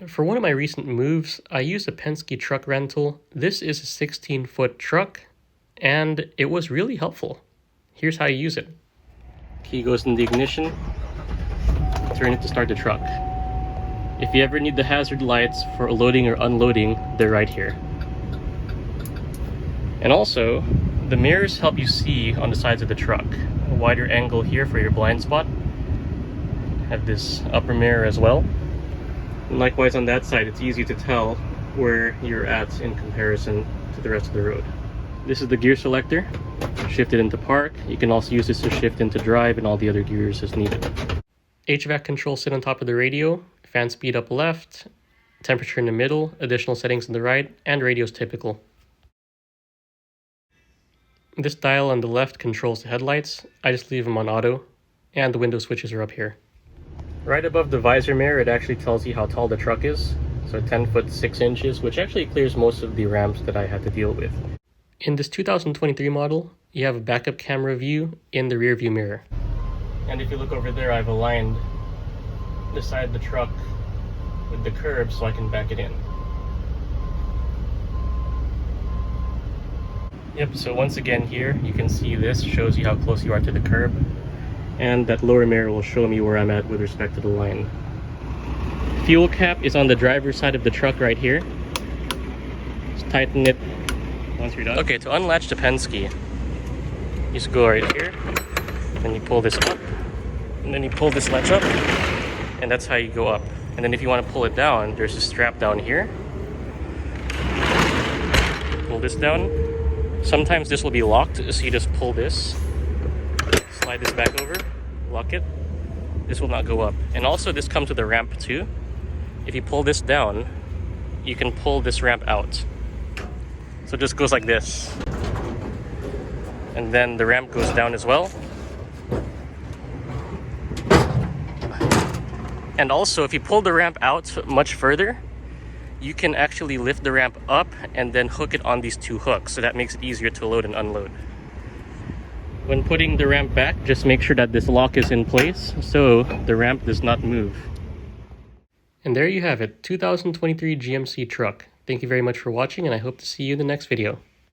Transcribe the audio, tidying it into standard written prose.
For one of my recent moves, I used a Penske truck rental. This is a 16-foot truck, and it was really helpful. Here's how you use it. Key goes in the ignition, turn it to start the truck. If you ever need the hazard lights for loading or unloading, they're right here. And also, the mirrors help you see on the sides of the truck. A wider angle here for your blind spot. Have this upper mirror as well. And likewise on that side, it's easy to tell where you're at in comparison to the rest of the road. This is the gear selector. Shift it into park. You can also use this to shift into drive and all the other gears as needed. HVAC controls sit on top of the radio. Fan speed up left, temperature in the middle, additional settings on the right, and radio's typical. This dial on the left controls the headlights. I just leave them on auto, and the window switches are up here. Right above the visor mirror, it actually tells you how tall the truck is. So 10 foot 6 inches, which actually clears most of the ramps that I had to deal with. In this 2023 model, you have a backup camera view in the rear view mirror. And if you look over there, I've aligned the side of the truck with the curb so I can back it in. Yep, so once again here, you can see this shows you how close you are to the curb. And that lower mirror will show me where I'm at with respect to the line. Fuel cap is on the driver's side of the truck right here. Just tighten it once you're done. Okay, to unlatch the Penske, you just go right here, then you pull this up, and then you pull this latch up, and that's how you go up. And then if you want to pull it down, there's a strap down here. Pull this down. Sometimes this will be locked, so you just pull this, slide this back over, lock it. This will not go up. And also this comes with a ramp too. If you pull this down, you can pull this ramp out. So it just goes like this. And then the ramp goes down as well. And also if you pull the ramp out much further, you can actually lift the ramp up and then hook it on these two hooks. So that makes it easier to load and unload. When putting the ramp back, just make sure that this lock is in place so the ramp does not move. And there you have it, 2023 GMC truck. Thank you very much for watching, and I hope to see you in the next video.